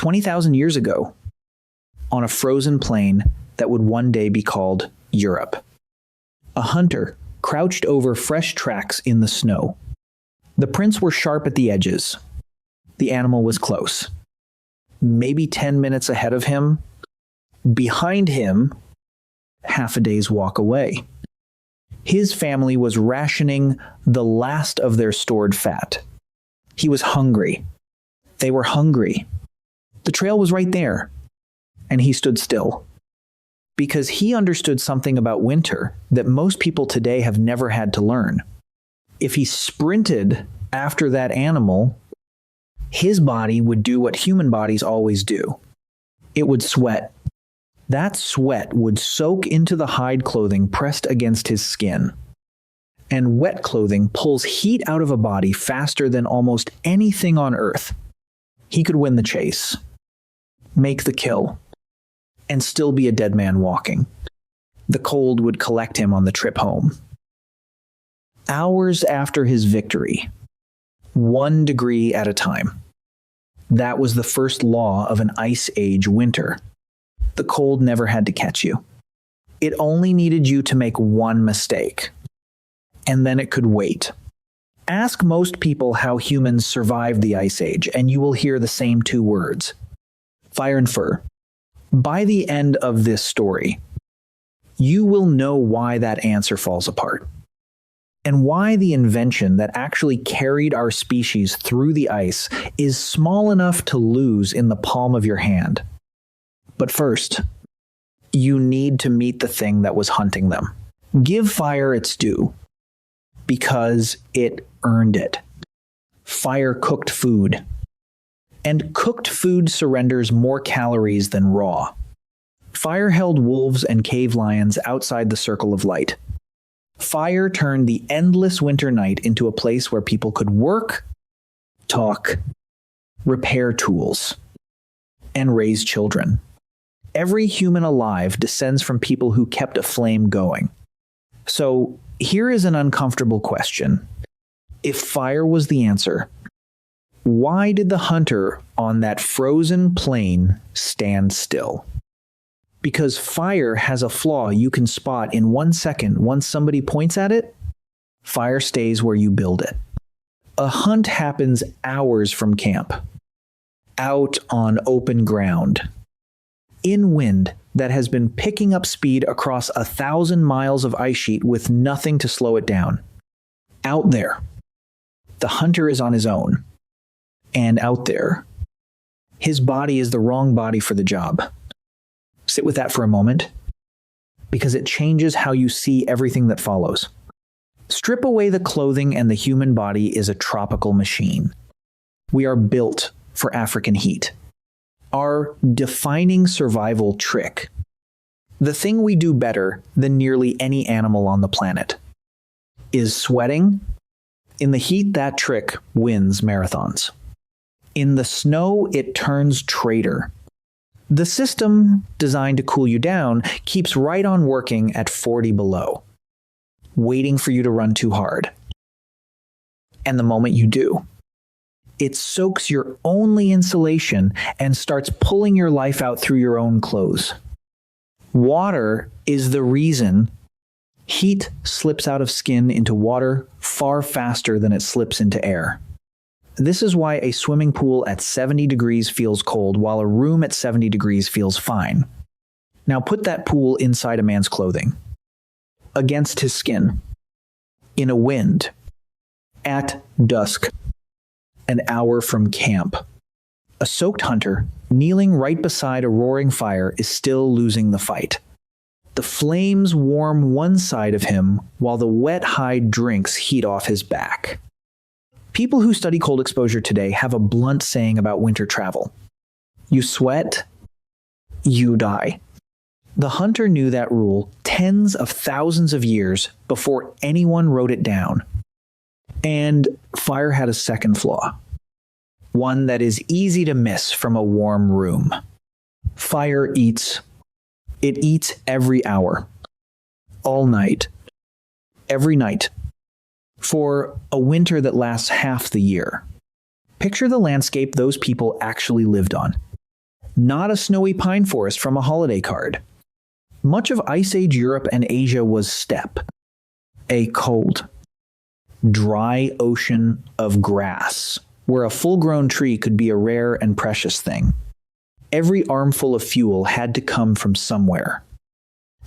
20,000 years ago, on a frozen plain that would one day be called Europe. A hunter crouched over fresh tracks in the snow. The prints were sharp at the edges. The animal was close. Maybe 10 minutes ahead of him. Behind him, half a day's walk away. His family was rationing the last of their stored fat. He was hungry. They were hungry. The trail was right there, and he stood still. Because he understood something about winter that most people today have never had to learn. If he sprinted after that animal, his body would do what human bodies always do. It would sweat. That sweat would soak into the hide clothing pressed against his skin. And wet clothing pulls heat out of a body faster than almost anything on Earth. He could win the chase, make the kill, and still be a dead man walking. The cold would collect him on the trip home. Hours after his victory, 1 degree at a time. That was the first law of an ice age winter. The cold never had to catch you. It only needed you to make one mistake, and then it could wait. Ask most people how humans survived the ice age, and you will hear the same 2 words: fire and fur. By the end of this story, you will know why that answer falls apart, and why the invention that actually carried our species through the ice is small enough to lose in the palm of your hand. But first, you need to meet the thing that was hunting them. Give fire its due, because it earned it. Fire cooked food. And cooked food surrenders more calories than raw. Fire held wolves and cave lions outside the circle of light. Fire turned the endless winter night into a place where people could work, talk, repair tools, and raise children. Every human alive descends from people who kept a flame going. So here is an uncomfortable question. If fire was the answer, why did the hunter on that frozen plain stand still? Because fire has a flaw you can spot in 1 second. Once somebody points at it, fire stays where you build it. A hunt happens hours from camp, out on open ground, in wind that has been picking up speed across 1,000 miles of ice sheet with nothing to slow it down. Out there, the hunter is on his own. And out there, his body is the wrong body for the job. Sit with that for a moment, because it changes how you see everything that follows. Strip away the clothing and the human body is a tropical machine. We are built for African heat. Our defining survival trick, the thing we do better than nearly any animal on the planet, is sweating. In the heat, that trick wins marathons. In the snow, it turns traitor. The system, designed to cool you down, keeps right on working at 40 below, waiting for you to run too hard. And the moment you do, it soaks your only insulation and starts pulling your life out through your own clothes. Water is the reason heat slips out of skin into water far faster than it slips into air. This is why a swimming pool at 70 degrees feels cold, while a room at 70 degrees feels fine. Now put that pool inside a man's clothing, against his skin, in a wind, at dusk, an hour from camp. A soaked hunter, kneeling right beside a roaring fire, is still losing the fight. The flames warm one side of him, while the wet hide drinks heat off his back. People who study cold exposure today have a blunt saying about winter travel. You sweat, you die. The hunter knew that rule tens of thousands of years before anyone wrote it down. And fire had a second flaw, one that is easy to miss from a warm room. Fire eats. It eats every hour, all night, every night, for a winter that lasts half the year. Picture the landscape those people actually lived on. not a snowy pine forest from a holiday card. Much of Ice Age Europe and Asia was steppe, a cold, dry ocean of grass, where a full-grown tree could be a rare and precious thing. Every armful of fuel had to come from somewhere,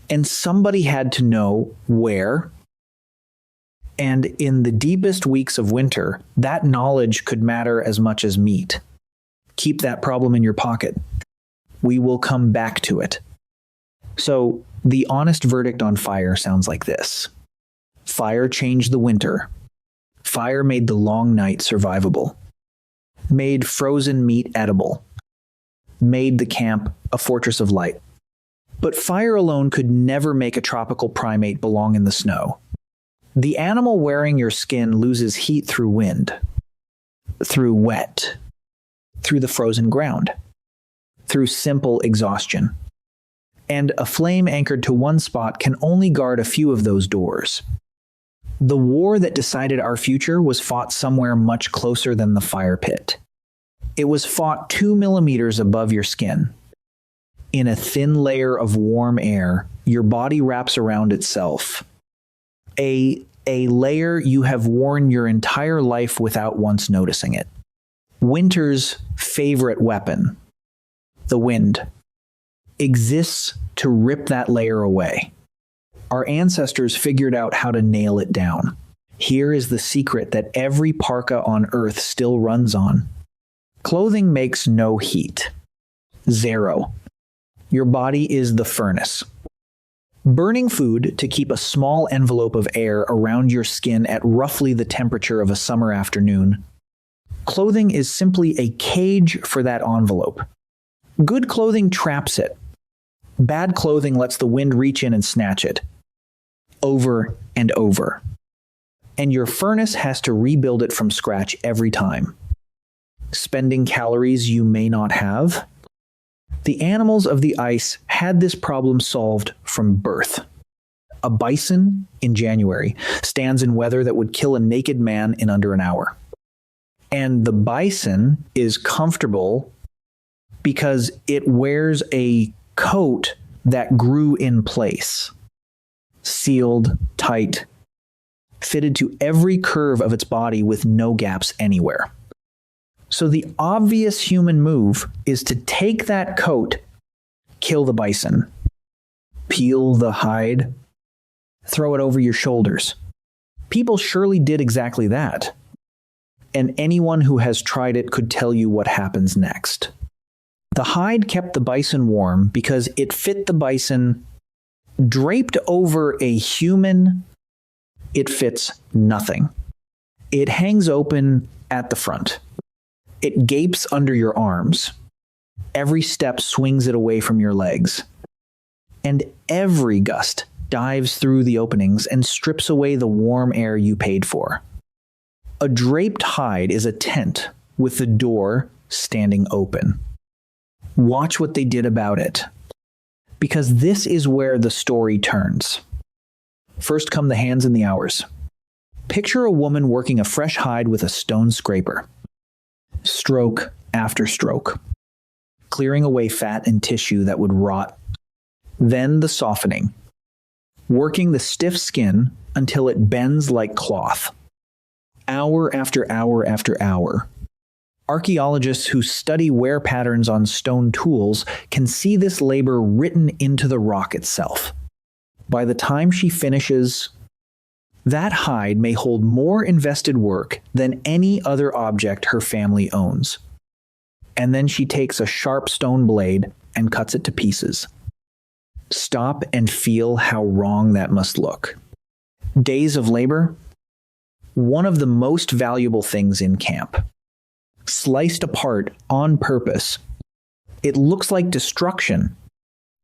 and somebody had to know where. And in the deepest weeks of winter, that knowledge could matter as much as meat. Keep that problem in your pocket. We will come back to it. So, the honest verdict on fire sounds like this. Fire changed the winter. Fire made the long night survivable. Made frozen meat edible. Made the camp a fortress of light. But fire alone could never make a tropical primate belong in the snow. The animal wearing your skin loses heat through wind, through wet, through the frozen ground, through simple exhaustion. And a flame anchored to one spot can only guard a few of those doors. The war that decided our future was fought somewhere much closer than the fire pit. It was fought 2 millimeters above your skin. In a thin layer of warm air, your body wraps around itself. A layer you have worn your entire life without once noticing it. Winter's favorite weapon, the wind, exists to rip that layer away. Our ancestors figured out how to nail it down. Here is the secret that every parka on Earth still runs on. Clothing makes no heat. Zero. Your body is the furnace. Burning food to keep a small envelope of air around your skin at roughly the temperature of a summer afternoon. Clothing is simply a cage for that envelope. Good clothing traps it. Bad clothing lets the wind reach in and snatch it. Over and over. And your furnace has to rebuild it from scratch every time. Spending calories you may not have. The animals of the ice had this problem solved from birth. A bison, in January, stands in weather that would kill a naked man in under an hour. And the bison is comfortable because it wears a coat that grew in place. Sealed, tight, fitted to every curve of its body with no gaps anywhere. So the obvious human move is to take that coat, kill the bison, peel the hide, throw it over your shoulders. People surely did exactly that. And anyone who has tried it could tell you what happens next. The hide kept the bison warm because it fit the bison. Draped over a human, it fits nothing. It hangs open at the front. It gapes under your arms. Every step swings it away from your legs. And every gust dives through the openings and strips away the warm air you paid for. A draped hide is a tent with the door standing open. Watch what they did about it. Because this is where the story turns. First come the hands and the hours. Picture a woman working a fresh hide with a stone scraper. Stroke after stroke, clearing away fat and tissue that would rot. Then the softening, working the stiff skin until it bends like cloth. Hour after hour after hour. Archaeologists who study wear patterns on stone tools can see this labor written into the rock itself. By the time she finishes, that hide may hold more invested work than any other object her family owns. And then she takes a sharp stone blade and cuts it to pieces. Stop and feel how wrong that must look. Days of labor, one of the most valuable things in camp. Sliced apart on purpose. It looks like destruction.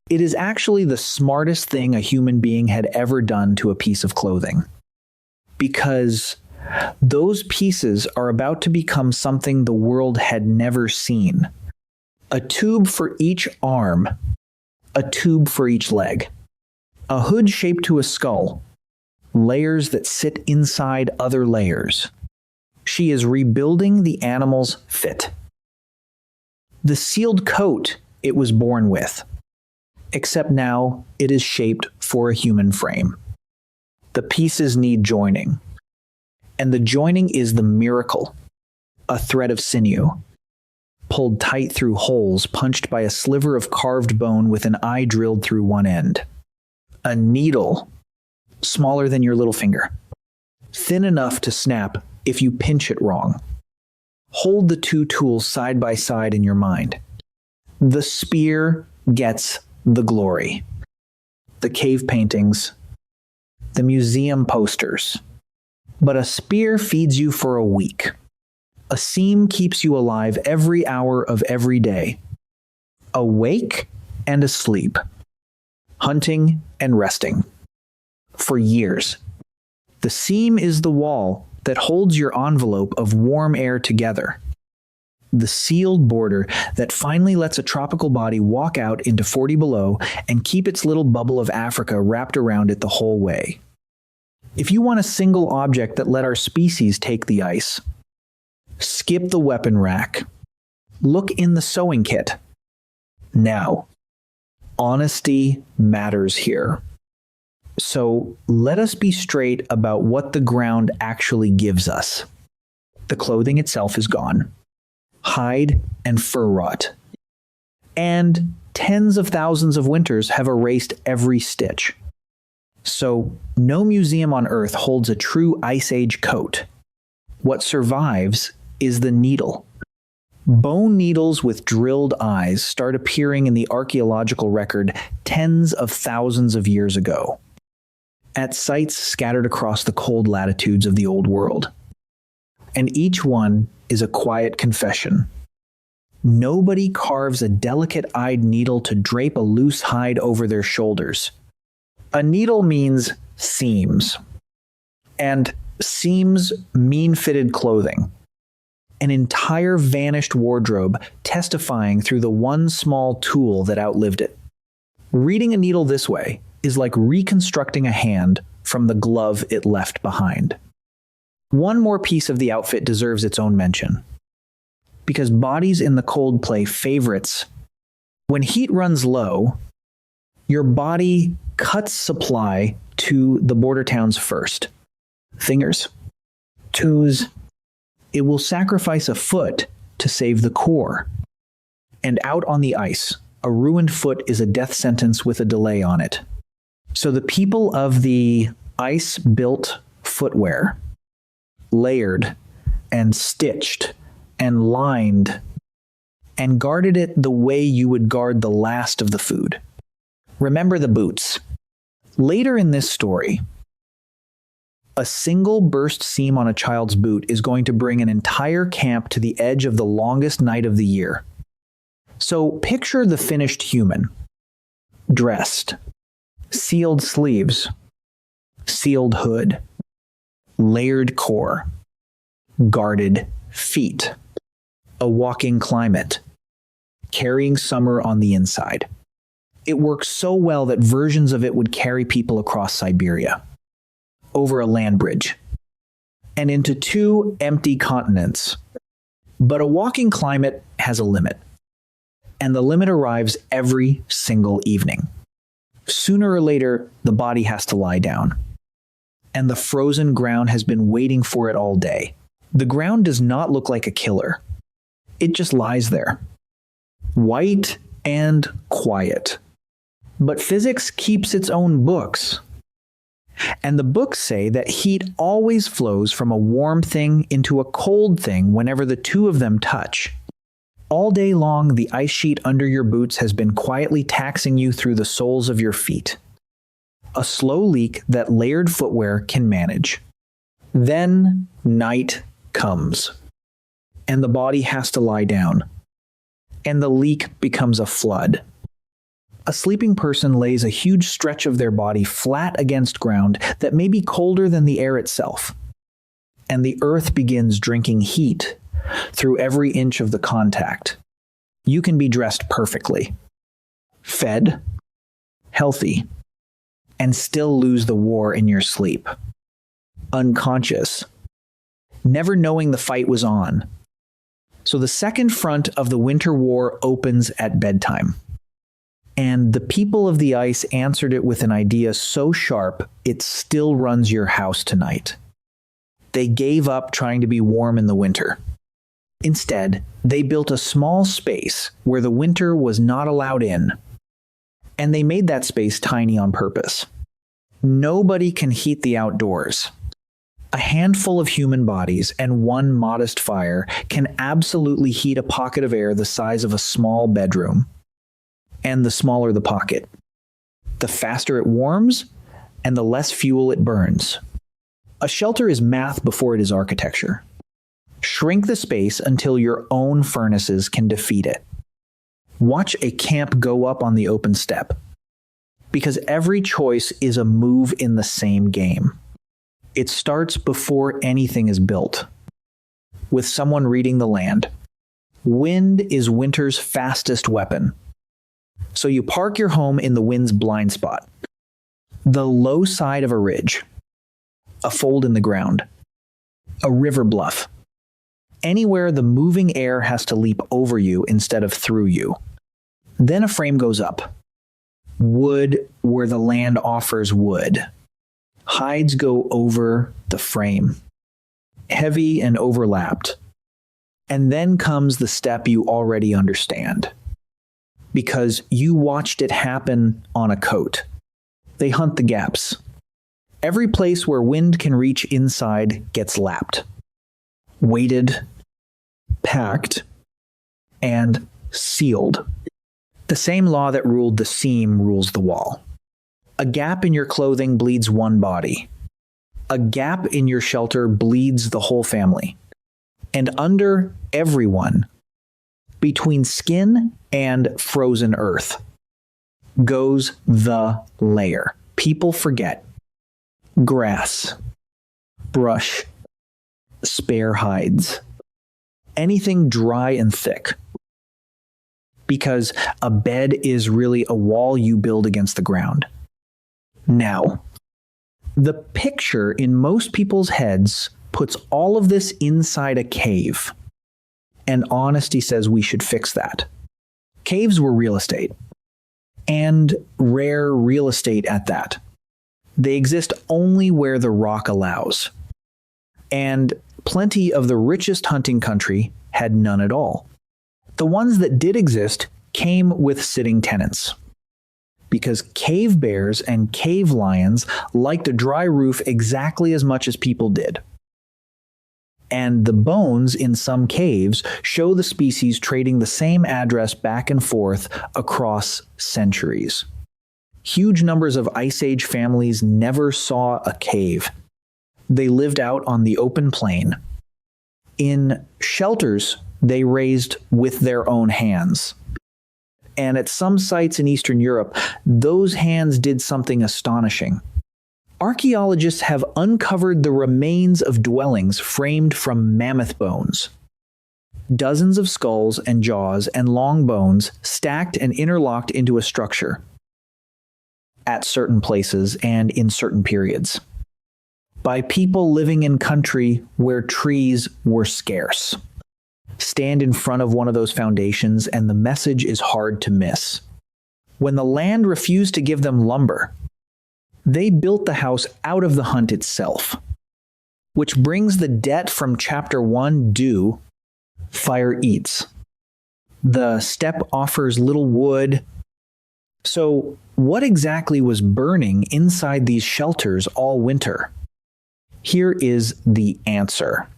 It is actually the smartest thing a human being had ever done to a piece of clothing. Because those pieces are about to become something the world had never seen. A tube for each arm, a tube for each leg, a hood shaped to a skull, layers that sit inside other layers. She is rebuilding the animal's fit. The sealed coat it was born with. Except now it is shaped for a human frame. The pieces need joining. And the joining is the miracle, a thread of sinew, pulled tight through holes punched by a sliver of carved bone with an eye drilled through one end. A needle, smaller than your little finger, thin enough to snap if you pinch it wrong. Hold the two tools side by side in your mind. The spear gets the glory. The cave paintings, the museum posters. But a spear feeds you for a week. A seam keeps you alive every hour of every day. Awake and asleep. Hunting and resting. For years. The seam is the wall that holds your envelope of warm air together. The sealed border that finally lets a tropical body walk out into 40 below and keep its little bubble of Africa wrapped around it the whole way. If you want a single object that let our species take the ice, skip the weapon rack. Look in the sewing kit. Now, honesty matters here. So let us be straight about what the ground actually gives us. The clothing itself is gone. Hide and fur rot. And tens of thousands of winters have erased every stitch. So no museum on Earth holds a true Ice Age coat. What survives is the needle. Bone needles with drilled eyes start appearing in the archaeological record tens of thousands of years ago, at sites scattered across the cold latitudes of the Old World. And each one is a quiet confession. Nobody carves a delicate-eyed needle to drape a loose hide over their shoulders. A needle means seams. And seams mean fitted clothing. An entire vanished wardrobe testifying through the one small tool that outlived it. Reading a needle this way is like reconstructing a hand from the glove it left behind. One more piece of the outfit deserves its own mention. Because bodies in the cold play favorites. When heat runs low, your body cuts supply to the border towns first. Fingers, toes. It will sacrifice a foot to save the core. And out on the ice, a ruined foot is a death sentence with a delay on it. So the people of the ice-built footwear, layered and stitched and lined and guarded it the way you would guard the last of the food. Remember the boots. Later in this story, a single burst seam on a child's boot is going to bring an entire camp to the edge of the longest night of the year. So picture the finished human. Dressed. Sealed sleeves. Sealed hood. Layered core. Guarded feet. A walking climate. Carrying summer on the inside. It works so well that versions of it would carry people across Siberia, over a land bridge, and into two empty continents. But a walking climate has a limit, and the limit arrives every single evening. Sooner or later, the body has to lie down, and the frozen ground has been waiting for it all day. The ground does not look like a killer. It just lies there, white and quiet. But physics keeps its own books. And the books say that heat always flows from a warm thing into a cold thing whenever the two of them touch. All day long, the ice sheet under your boots has been quietly taxing you through the soles of your feet. A slow leak that layered footwear can manage. Then night comes, and the body has to lie down, and the leak becomes a flood. A sleeping person lays a huge stretch of their body flat against ground that may be colder than the air itself, and the earth begins drinking heat through every inch of the contact. You can be dressed perfectly, fed, healthy, and still lose the war in your sleep. Unconscious, never knowing the fight was on, So the second front of the Winter War opens at bedtime. And the people of the ice answered it with an idea so sharp, it still runs your house tonight. They gave up trying to be warm in the winter. Instead, they built a small space where the winter was not allowed in. And they made that space tiny on purpose. Nobody can heat the outdoors. A handful of human bodies and one modest fire can absolutely heat a pocket of air the size of a small bedroom. And the smaller the pocket, the faster it warms and the less fuel it burns. A shelter is math before it is architecture. Shrink the space until your own furnaces can defeat it. Watch a camp go up on the open steppe, because every choice is a move in the same game. It starts before anything is built, with someone reading the land. Wind is winter's fastest weapon. So you park your home in the wind's blind spot, the low side of a ridge, a fold in the ground, a river bluff, anywhere the moving air has to leap over you instead of through you. Then a frame goes up. Wood where the land offers wood. Hides go over the frame, heavy and overlapped. And then comes the step you already understand, because you watched it happen on a coat. They hunt the gaps. Every place where wind can reach inside gets lapped, weighted, packed, and sealed. The same law that ruled the seam rules the wall. A gap in your clothing bleeds one body. A gap in your shelter bleeds the whole family. And under everyone, between skin and frozen earth, goes the layer. People forget. Grass, brush, spare hides, anything dry and thick. Because a bed is really a wall you build against the ground. Now, the picture in most people's heads puts all of this inside a cave. And honesty says we should fix that. Caves were real estate. And rare real estate at that. They exist only where the rock allows. And plenty of the richest hunting country had none at all. The ones that did exist came with sitting tenants. Because cave bears and cave lions liked a dry roof exactly as much as people did. And the bones in some caves show the species trading the same address back and forth across centuries. Huge numbers of Ice Age families never saw a cave. They lived out on the open plain. In shelters they raised with their own hands. And at some sites in Eastern Europe, those hands did something astonishing. Archaeologists have uncovered the remains of dwellings framed from mammoth bones. Dozens of skulls and jaws and long bones stacked and interlocked into a structure at certain places and in certain periods, by people living in country where trees were scarce. Stand in front of one of those foundations and the message is hard to miss. When the land refused to give them lumber, they built the house out of the hunt itself, which brings the debt from chapter 1 due. Fire eats. The steppe offers little wood. So what exactly was burning inside these shelters all winter? Here is the answer.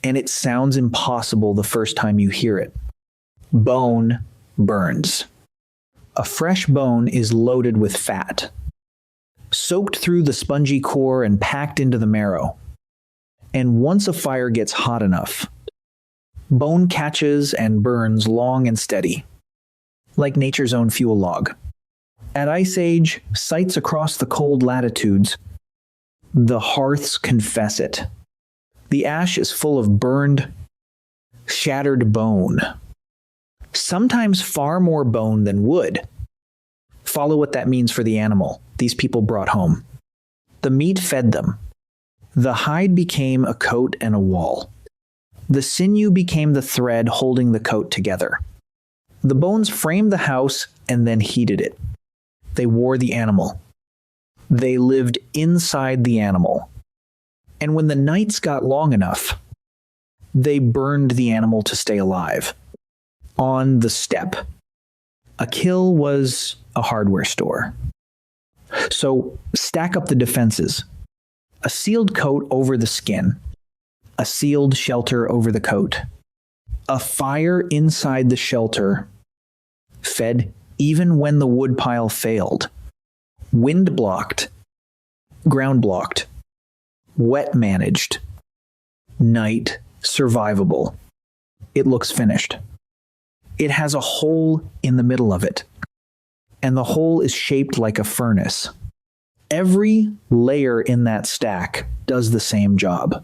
And it sounds impossible the first time you hear it. Bone burns. A fresh bone is loaded with fat, soaked through the spongy core and packed into the marrow. And once a fire gets hot enough, bone catches and burns long and steady, like nature's own fuel log. At Ice Age, sites across the cold latitudes, the hearths confess it. The ash is full of burned, shattered bone. Sometimes far more bone than wood. Follow what that means for the animal these people brought home. The meat fed them. The hide became a coat and a wall. The sinew became the thread holding the coat together. The bones framed the house and then heated it. They wore the animal. They lived inside the animal. And when the nights got long enough, they burned the animal to stay alive. On the steppe. A kill was a hardware store. So stack up the defenses. A sealed coat over the skin. A sealed shelter over the coat. A fire inside the shelter. Fed even when the woodpile failed. Wind blocked. Ground blocked. Wet managed. Night survivable. It looks finished. It has a hole in the middle of it. And the hole is shaped like a furnace. Every layer in that stack does the same job.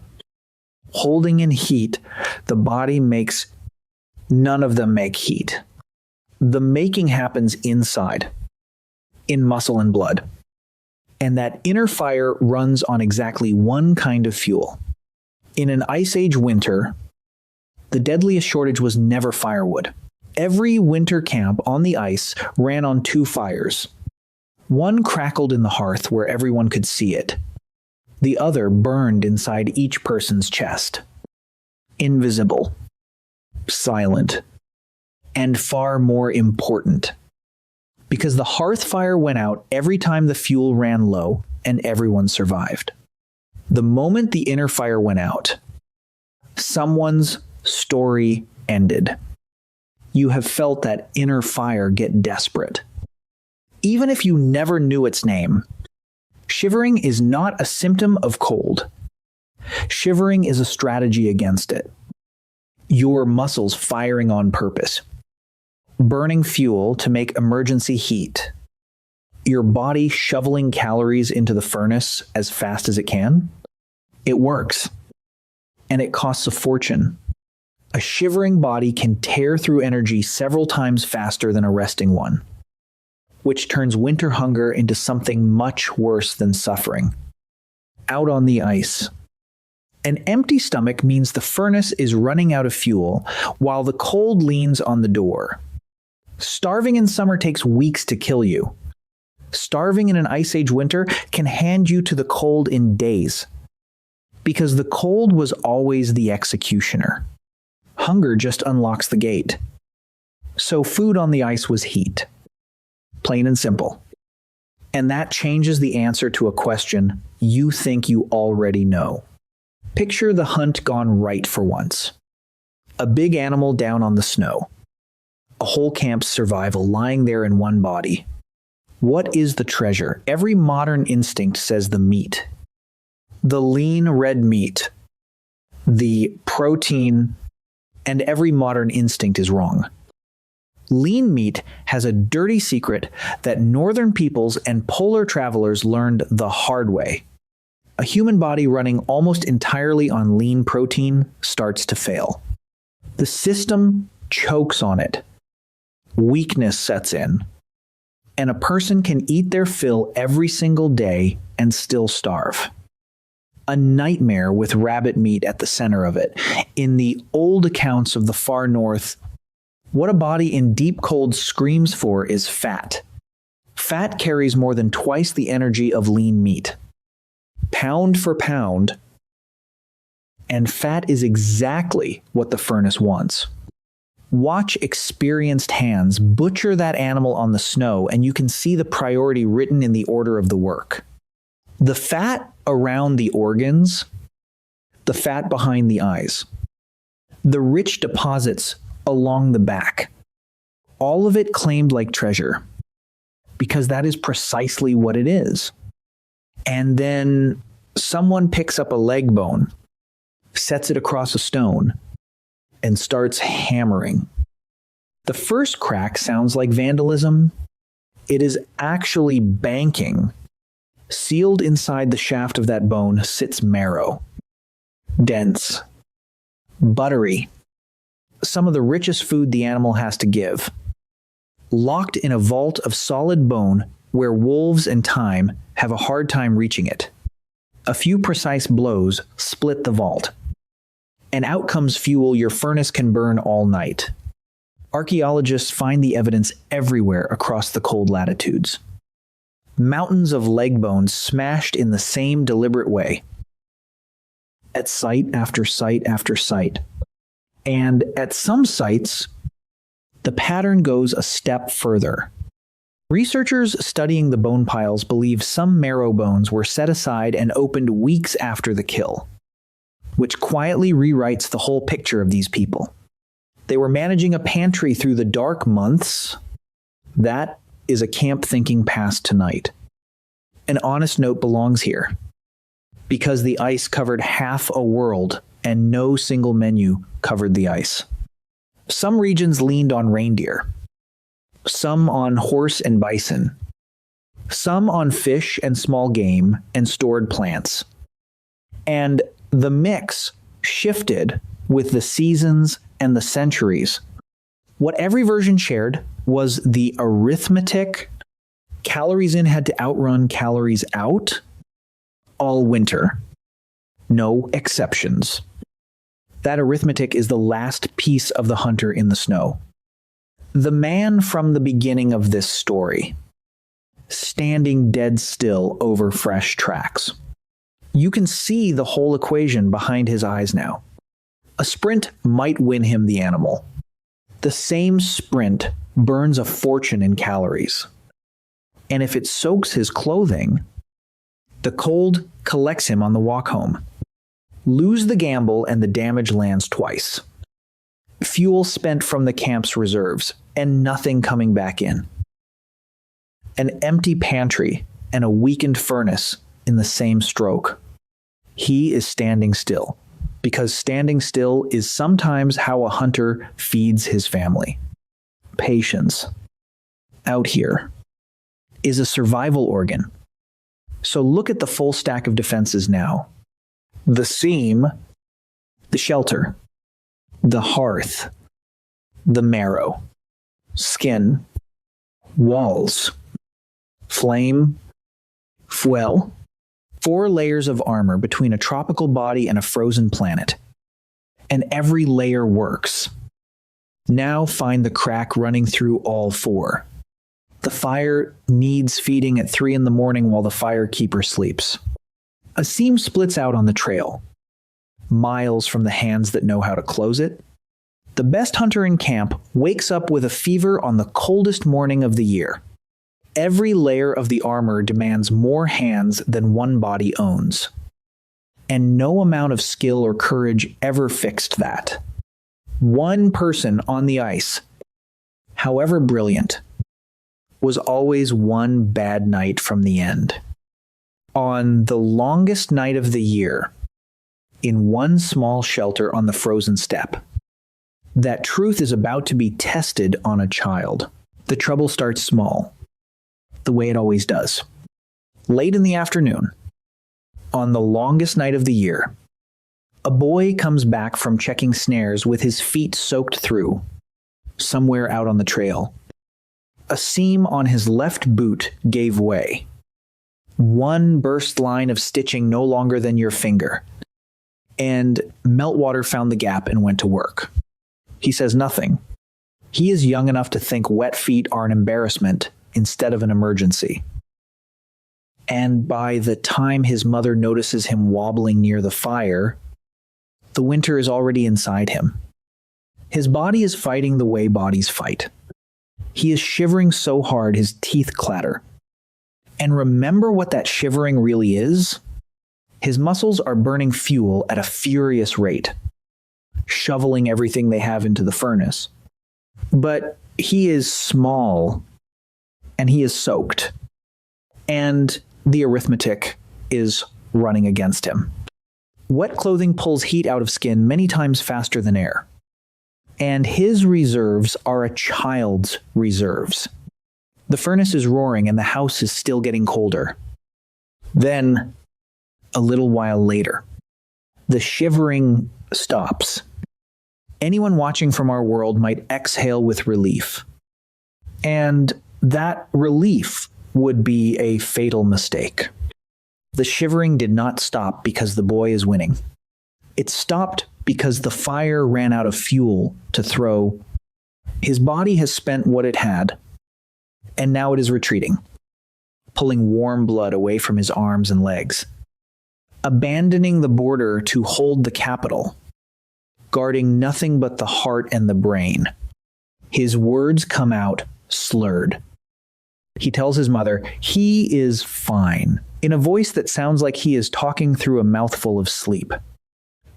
Holding in heat, the body makes, none of them make heat. The making happens inside, in muscle and blood. And that inner fire runs on exactly one kind of fuel. In an Ice Age winter, the deadliest shortage was never firewood. Every winter camp on the ice ran on two fires. One crackled in the hearth where everyone could see it. The other burned inside each person's chest. Invisible, silent, and far more important. Because the hearth fire went out every time the fuel ran low and everyone survived. The moment the inner fire went out, someone's story ended. You have felt that inner fire get desperate. Even if you never knew its name, shivering is not a symptom of cold. Shivering is a strategy against it. Your muscles firing on purpose. Burning fuel to make emergency heat. Your body shoveling calories into the furnace as fast as it can. It works. And it costs a fortune. A shivering body can tear through energy several times faster than a resting one, which turns winter hunger into something much worse than suffering. Out on the ice. An empty stomach means the furnace is running out of fuel while the cold leans on the door. Starving in summer takes weeks to kill you. Starving in an Ice Age winter can hand you to the cold in days. Because the cold was always the executioner. Hunger just unlocks the gate. So food on the ice was heat. Plain and simple. And that changes the answer to a question you think you already know. Picture the hunt gone right for once. A big animal down on the snow. A whole camp's survival lying there in one body. What is the treasure? Every modern instinct says the meat. The lean red meat. The protein. And every modern instinct is wrong. Lean meat has a dirty secret that northern peoples and polar travelers learned the hard way. A human body running almost entirely on lean protein starts to fail. The system chokes on it. Weakness sets in. And a person can eat their fill every single day and still starve. A nightmare with rabbit meat at the center of it. In the old accounts of the far north, what a body in deep cold screams for is fat. Fat carries more than twice the energy of lean meat. Pound for pound, and fat is exactly what the furnace wants. Watch experienced hands butcher that animal on the snow, and you can see the priority written in the order of the work. The fat around the organs, the fat behind the eyes, the rich deposits along the back, all of it claimed like treasure, because that is precisely what it is. And then someone picks up a leg bone, sets it across a stone, and starts hammering. The first crack sounds like vandalism. It is actually banking. Sealed inside the shaft of that bone sits marrow. Dense. Buttery. Some of the richest food the animal has to give. Locked in a vault of solid bone where wolves and time have a hard time reaching it. A few precise blows split the vault. and out comes fuel your furnace can burn all night. Archaeologists find the evidence everywhere across the cold latitudes. Mountains of leg bones smashed in the same deliberate way, at site after site after site. And at some sites, the pattern goes a step further. Researchers studying the bone piles believe some marrow bones were set aside and opened weeks after the kill, which quietly rewrites the whole picture of these people. They were managing a pantry through the dark months. That is a camp thinking past tonight. An honest note belongs here, because the ice covered half a world and no single menu covered the ice. Some regions leaned on reindeer, some on horse and bison, some on fish and small game and stored plants. And the mix shifted with the seasons and the centuries. What every version shared was the arithmetic: calories in had to outrun calories out all winter. No exceptions. That arithmetic is the last piece of the hunter in the snow. The man from the beginning of this story, standing dead still over fresh tracks. You can see the whole equation behind his eyes now. A sprint might win him the animal. The same sprint burns a fortune in calories. And if it soaks his clothing, the cold collects him on the walk home. Lose the gamble and the damage lands twice. Fuel spent from the camp's reserves and nothing coming back in. An empty pantry and a weakened furnace in the same stroke. He is standing still, because standing still is sometimes how a hunter feeds his family. Patience, out here, is a survival organ. So look at the full stack of defenses now. The seam, the shelter, the hearth, the marrow, skin, walls, flame, fuel. 4 layers of armor between a tropical body and a frozen planet. And every layer works. Now find the crack running through all 4. The fire needs feeding at 3 in the morning while the firekeeper sleeps. A seam splits out on the trail, miles from the hands that know how to close it. The best hunter in camp wakes up with a fever on the coldest morning of the year. Every layer of the armor demands more hands than one body owns. And no amount of skill or courage ever fixed that. One person on the ice, however brilliant, was always one bad night from the end. On the longest night of the year, in one small shelter on the frozen steppe, that truth is about to be tested on a child. The trouble starts small, the way it always does. Late in the afternoon, on the longest night of the year, a boy comes back from checking snares with his feet soaked through, somewhere out on the trail. A seam on his left boot gave way. One burst line of stitching no longer than your finger. And meltwater found the gap and went to work. He says nothing. He is young enough to think wet feet are an embarrassment instead of an emergency. And by the time his mother notices him wobbling near the fire, the winter is already inside him. His body is fighting the way bodies fight. He is shivering so hard his teeth clatter. And remember what that shivering really is? His muscles are burning fuel at a furious rate, shoveling everything they have into the furnace. But he is small, and he is soaked, and the arithmetic is running against him. Wet clothing pulls heat out of skin many times faster than air, and his reserves are a child's reserves. The furnace is roaring and the house is still getting colder. Then, a little while later, the shivering stops. Anyone watching from our world might exhale with relief. And that relief would be a fatal mistake. The shivering did not stop because the boy is winning. It stopped because the fire ran out of fuel to throw. His body has spent what it had, and now it is retreating, pulling warm blood away from his arms and legs, abandoning the border to hold the capital, guarding nothing but the heart and the brain. His words come out slurred. He tells his mother he is fine, in a voice that sounds like he is talking through a mouthful of sleep.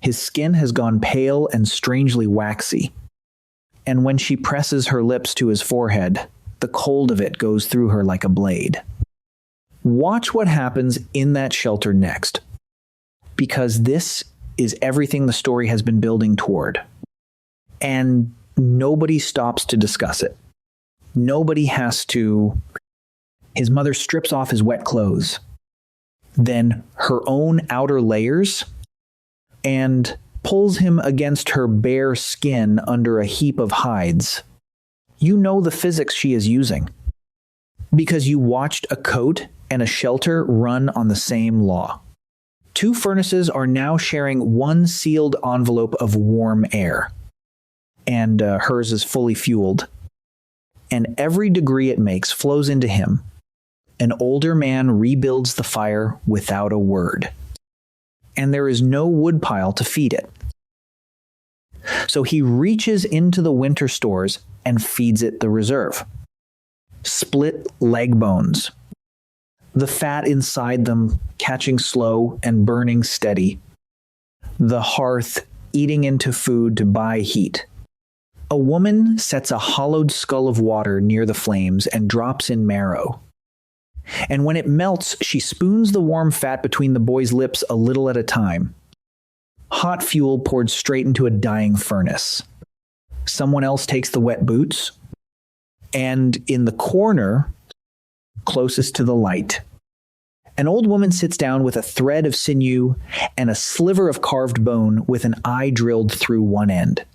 His skin has gone pale and strangely waxy, and when she presses her lips to his forehead, the cold of it goes through her like a blade. Watch what happens in that shelter next, because this is everything the story has been building toward, and nobody stops to discuss it. Nobody has to. His mother strips off his wet clothes, then her own outer layers, and pulls him against her bare skin under a heap of hides. You know the physics she is using, because you watched a coat and a shelter run on the same law. Two furnaces are now sharing one sealed envelope of warm air, and hers is fully fueled. And every degree it makes flows into him. An older man rebuilds the fire without a word, and there is no woodpile to feed it. So he reaches into the winter stores and feeds it the reserve. Split leg bones, the fat inside them catching slow and burning steady, the hearth eating into food to buy heat. A woman sets a hollowed skull of water near the flames and drops in marrow. And when it melts, she spoons the warm fat between the boy's lips a little at a time. Hot fuel poured straight into a dying furnace. Someone else takes the wet boots, and in the corner, closest to the light, an old woman sits down with a thread of sinew and a sliver of carved bone with an eye drilled through one end.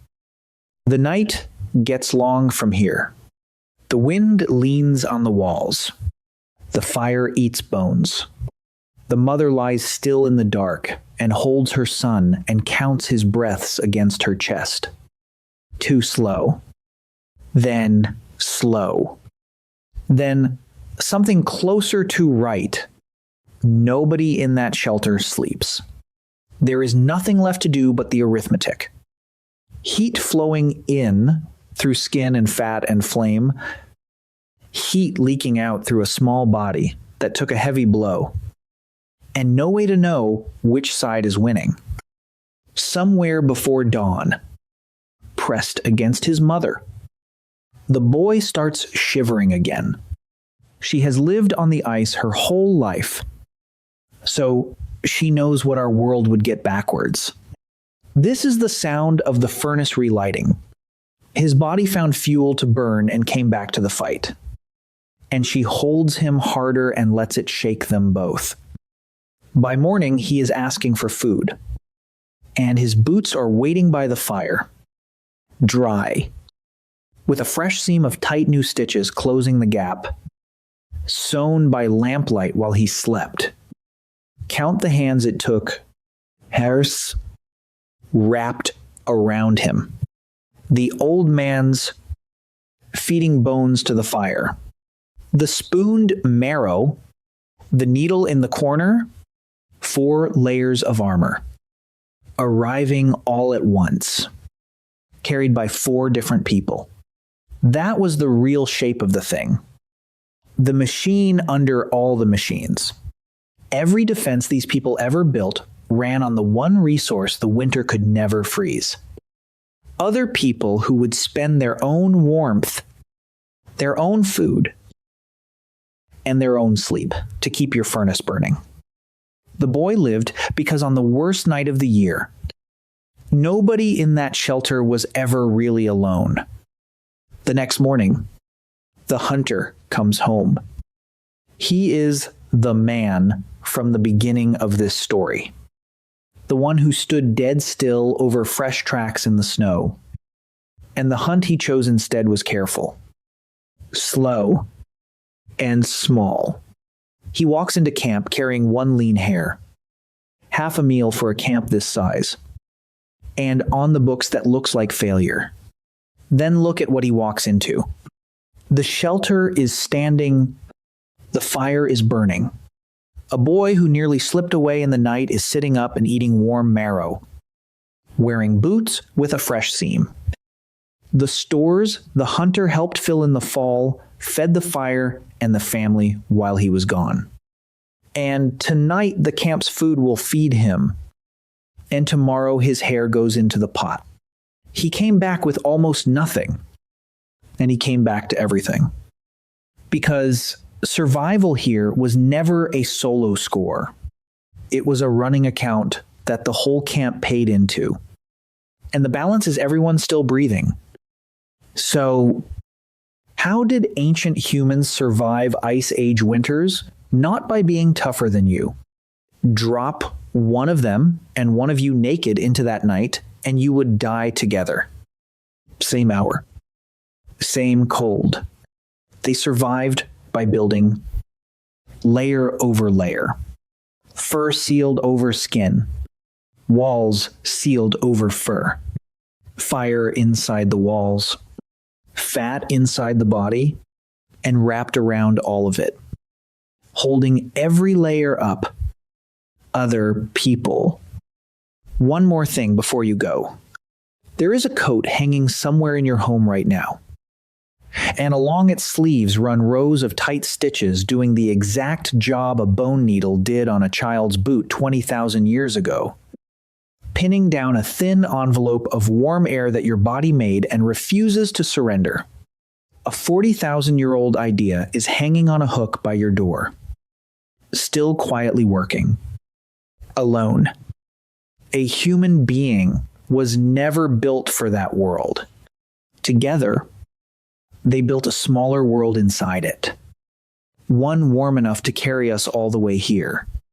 The night gets long from here. The wind leans on the walls. The fire eats bones. The mother lies still in the dark and holds her son and counts his breaths against her chest. Too slow. Then slow. Then something closer to right. Nobody in that shelter sleeps. There is nothing left to do but the arithmetic. Heat flowing in through skin and fat and flame. Heat leaking out through a small body that took a heavy blow. And no way to know which side is winning. Somewhere before dawn, pressed against his mother, the boy starts shivering again. She has lived on the ice her whole life, so she knows what our world would get backwards. This is the sound of the furnace relighting. His body found fuel to burn and came back to the fight. And she holds him harder and lets it shake them both. By morning, he is asking for food, and his boots are waiting by the fire, dry, with a fresh seam of tight new stitches closing the gap, sewn by lamplight while he slept. Count the hands it took, hairs wrapped around him. The old man's feeding bones to the fire. The spooned marrow, the needle in the corner, 4 layers of armor, arriving all at once, carried by 4 different people. That was the real shape of the thing. The machine under all the machines. Every defense these people ever built ran on the one resource the winter could never freeze. Other people who would spend their own warmth, their own food, and their own sleep to keep your furnace burning. The boy lived because on the worst night of the year, nobody in that shelter was ever really alone. The next morning, the hunter comes home. He is the man from the beginning of this story. The one who stood dead still over fresh tracks in the snow. And the hunt he chose instead was careful, slow, and small. He walks into camp carrying 1 lean hare, half a meal for a camp this size. and on the books that looks like failure. Then look at what he walks into. The shelter is standing. The fire is burning. A boy who nearly slipped away in the night is sitting up and eating warm marrow, wearing boots with a fresh seam. The stores the hunter helped fill in the fall fed the fire and the family while he was gone. And tonight the camp's food will feed him, and tomorrow his hair goes into the pot. He came back with almost nothing, and he came back to everything. Because survival here was never a solo score. It was a running account that the whole camp paid into. And the balance is everyone still breathing. So, how did ancient humans survive Ice Age winters? Not by being tougher than you. Drop one of them and one of you naked into that night, and you would die together. Same hour. Same cold. They survived by building layer over layer. Fur sealed over skin. Walls sealed over fur. Fire inside the walls. Fat inside the body, and wrapped around all of it. Holding every layer up. Other people. One more thing before you go. There is a coat hanging somewhere in your home right now. And along its sleeves run rows of tight stitches doing the exact job a bone needle did on a child's boot 20,000 years ago. Pinning down a thin envelope of warm air that your body made and refuses to surrender. A 40,000-year-old idea is hanging on a hook by your door. Still quietly working. Alone. A human being was never built for that world. Together, they built a smaller world inside it. One warm enough to carry us all the way here.